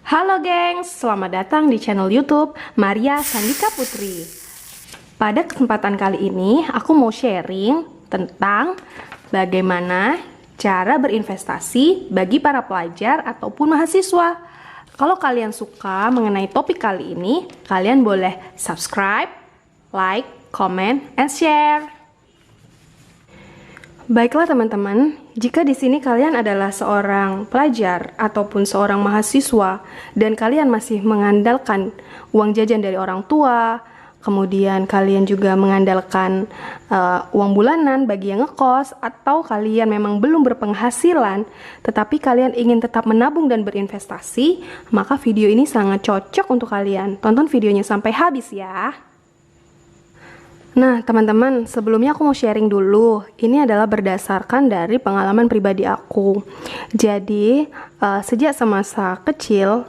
Halo gengs, selamat datang di channel YouTube Maria Sandika Putri. Pada kesempatan kali ini, aku mau sharing tentang bagaimana cara berinvestasi bagi para pelajar ataupun mahasiswa. Kalau kalian suka mengenai topik kali ini, kalian boleh subscribe, like, comment, and share. Baiklah teman-teman, jika di sini kalian adalah seorang pelajar ataupun seorang mahasiswa dan kalian masih mengandalkan uang jajan dari orang tua, kemudian kalian juga mengandalkan uang bulanan bagi yang ngekos, atau kalian memang belum berpenghasilan tetapi kalian ingin tetap menabung dan berinvestasi, maka video ini sangat cocok untuk kalian. Tonton videonya sampai habis ya. Nah teman-teman, sebelumnya aku mau sharing dulu. Ini adalah berdasarkan dari pengalaman pribadi aku. Jadi sejak semasa kecil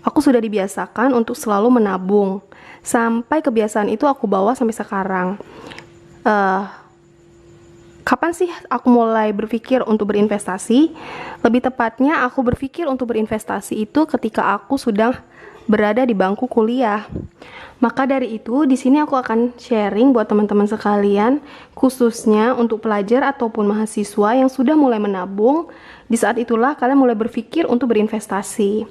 aku sudah dibiasakan untuk selalu menabung. Sampai kebiasaan itu aku bawa sampai sekarang. Kapan sih aku mulai berpikir untuk berinvestasi? Lebih tepatnya aku berpikir untuk berinvestasi itu ketika aku sudah berada di bangku kuliah. Maka dari itu, di sini aku akan sharing buat teman-teman sekalian, khususnya untuk pelajar ataupun mahasiswa yang sudah mulai menabung. Di saat itulah kalian mulai berpikir untuk berinvestasi.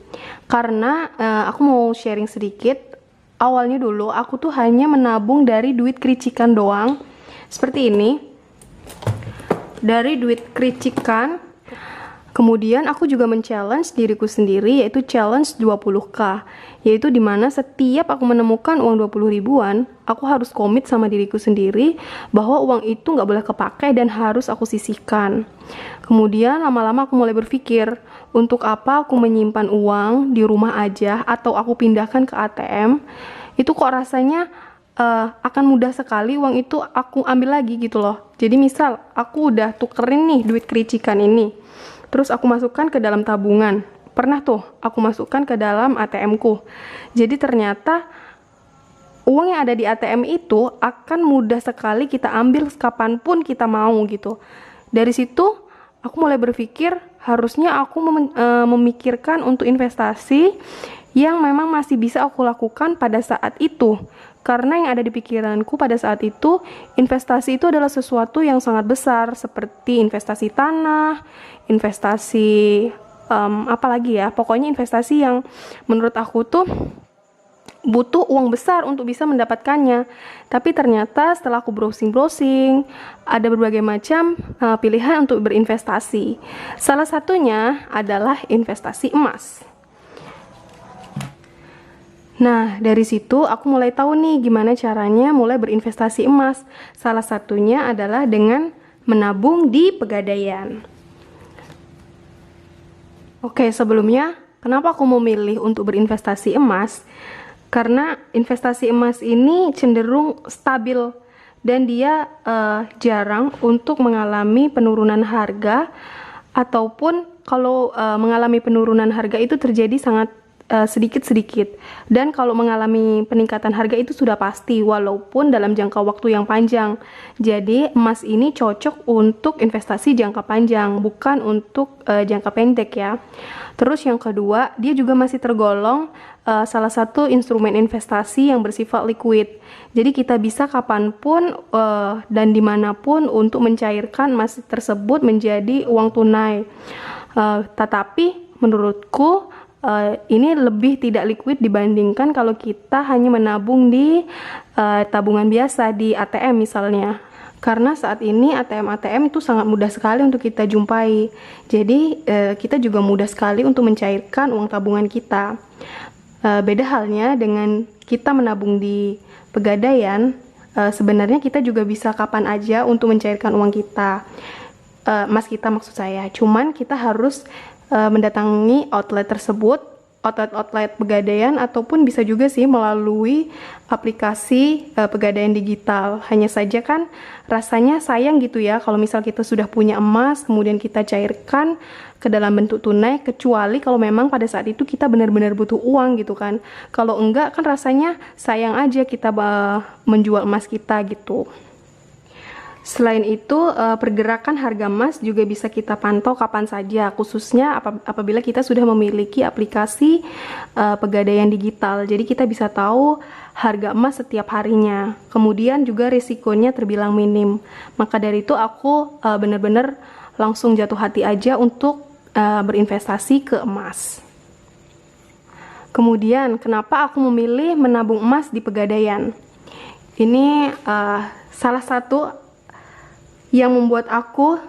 Karena aku mau sharing sedikit. Awalnya dulu aku tuh hanya menabung dari duit kericikan doang. Seperti ini. Dari duit kericikan. Kemudian aku juga men-challenge diriku sendiri, yaitu challenge 20k, yaitu dimana setiap aku menemukan uang 20 ribuan, aku harus komit sama diriku sendiri bahwa uang itu nggak boleh kepakai dan harus aku sisihkan. Kemudian lama-lama aku mulai berpikir, untuk apa aku menyimpan uang di rumah aja atau aku pindahkan ke ATM, itu kok rasanya akan mudah sekali uang itu aku ambil lagi gitu loh. Jadi misal aku udah tukerin nih duit kericikan ini, terus aku masukkan ke dalam tabungan. Pernah tuh aku masukkan ke dalam ATM-ku. Jadi ternyata uang yang ada di ATM itu akan mudah sekali kita ambil kapanpun kita mau gitu. Dari situ aku mulai berpikir harusnya aku memikirkan untuk investasi yang memang masih bisa aku lakukan pada saat itu. Karena yang ada di pikiranku pada saat itu, investasi itu adalah sesuatu yang sangat besar, seperti investasi tanah, investasi apalagi ya, pokoknya investasi yang menurut aku tuh butuh uang besar untuk bisa mendapatkannya. Tapi ternyata setelah aku browsing-browsing, ada berbagai macam pilihan untuk berinvestasi. Salah satunya adalah investasi emas. Nah, dari situ aku mulai tahu nih gimana caranya mulai berinvestasi emas. Salah satunya adalah dengan menabung di Pegadaian. Oke, sebelumnya kenapa aku memilih untuk berinvestasi emas? Karena investasi emas ini cenderung stabil dan dia jarang untuk mengalami penurunan harga, ataupun kalau mengalami penurunan harga itu terjadi sangat sedikit-sedikit, dan kalau mengalami peningkatan harga itu sudah pasti walaupun dalam jangka waktu yang panjang. Jadi emas ini cocok untuk investasi jangka panjang, bukan untuk jangka pendek ya. Terus yang kedua, dia juga masih tergolong salah satu instrumen investasi yang bersifat liquid. Jadi kita bisa kapanpun dan dimanapun untuk mencairkan emas tersebut menjadi uang tunai. Tetapi menurutku ini lebih tidak liquid dibandingkan kalau kita hanya menabung di tabungan biasa di ATM misalnya. Karena saat ini ATM-ATM itu sangat mudah sekali untuk kita jumpai. Jadi kita juga mudah sekali untuk mencairkan uang tabungan kita. Beda halnya dengan kita menabung di Pegadaian, sebenarnya kita juga bisa kapan aja untuk mencairkan uang kita, emas kita maksud saya. Cuman kita harus mendatangi outlet tersebut, outlet Pegadaian, ataupun bisa juga sih melalui aplikasi Pegadaian digital. Hanya saja kan rasanya sayang gitu ya kalau misal kita sudah punya emas kemudian kita cairkan ke dalam bentuk tunai, kecuali kalau memang pada saat itu kita benar-benar butuh uang gitu kan. Kalau enggak kan rasanya sayang aja kita menjual emas kita gitu. Selain itu, pergerakan harga emas juga bisa kita pantau kapan saja, khususnya apabila kita sudah memiliki aplikasi pegadaian digital. Jadi kita bisa tahu harga emas setiap harinya. Kemudian juga risikonya terbilang minim. Maka dari itu aku benar-benar langsung jatuh hati aja untuk berinvestasi ke emas. Kemudian, kenapa aku memilih menabung emas di Pegadaian? Ini salah satu yang membuat aku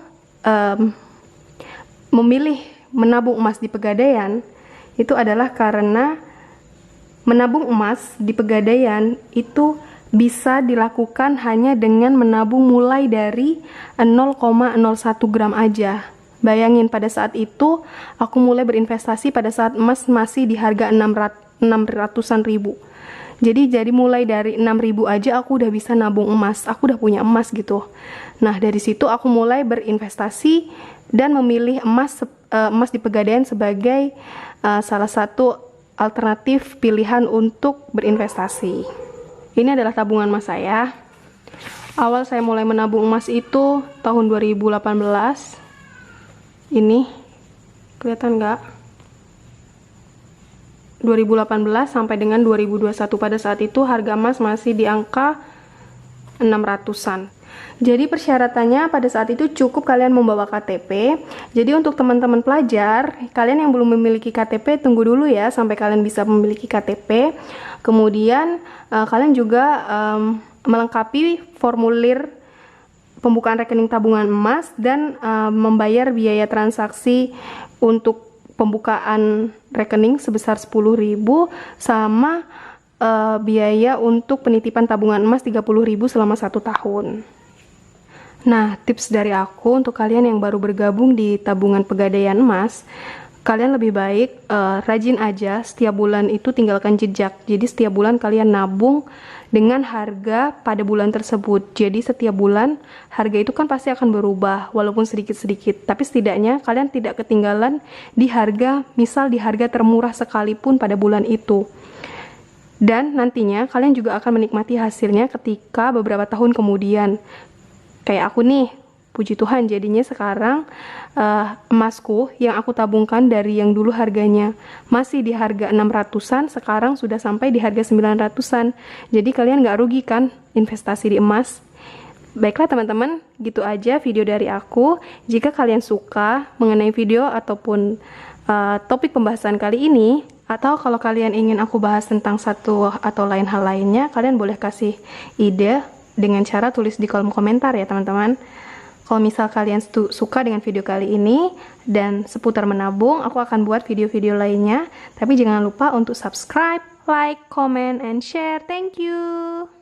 memilih menabung emas di Pegadaian itu adalah karena menabung emas di Pegadaian itu bisa dilakukan hanya dengan menabung mulai dari 0,01 gram aja. Bayangin, pada saat itu aku mulai berinvestasi pada saat emas masih di harga 600-an ribu. Jadi mulai dari 6.000 aja aku udah bisa nabung emas, aku udah punya emas gitu. Nah, dari situ aku mulai berinvestasi dan memilih emas di Pegadaian sebagai salah satu alternatif pilihan untuk berinvestasi. Ini adalah tabungan emas saya. Awal saya mulai menabung emas itu tahun 2018. Ini kelihatan nggak? 2018 sampai dengan 2021. Pada saat itu harga emas masih di angka 600-an. Jadi persyaratannya pada saat itu cukup kalian membawa KTP. Jadi untuk teman-teman pelajar, kalian yang belum memiliki KTP tunggu dulu ya sampai kalian bisa memiliki KTP. Kemudian kalian juga melengkapi formulir pembukaan rekening tabungan emas dan membayar biaya transaksi untuk pembukaan rekening sebesar 10.000 sama biaya untuk penitipan tabungan emas 30.000 selama 1 tahun. Nah, tips dari aku untuk kalian yang baru bergabung di tabungan Pegadaian emas, kalian lebih baik rajin aja, setiap bulan itu tinggalkan jejak. Jadi setiap bulan kalian nabung dengan harga pada bulan tersebut. Jadi setiap bulan harga itu kan pasti akan berubah walaupun sedikit-sedikit. Tapi setidaknya kalian tidak ketinggalan di harga, misal di harga termurah sekalipun pada bulan itu. Dan nantinya kalian juga akan menikmati hasilnya ketika beberapa tahun kemudian. Kayak aku nih, puji Tuhan jadinya sekarang emasku yang aku tabungkan dari yang dulu harganya masih di harga 600-an, sekarang sudah sampai di harga 900-an. Jadi kalian nggak rugi kan investasi di emas. Baiklah teman-teman, gitu aja video dari aku. Jika kalian suka mengenai video ataupun topik pembahasan kali ini, atau kalau kalian ingin aku bahas tentang satu atau lain hal lainnya, kalian boleh kasih ide dengan cara tulis di kolom komentar ya teman-teman. Kalau misal kalian suka dengan video kali ini dan seputar menabung, aku akan buat video-video lainnya. Tapi jangan lupa untuk subscribe, like, comment, and share. Thank you.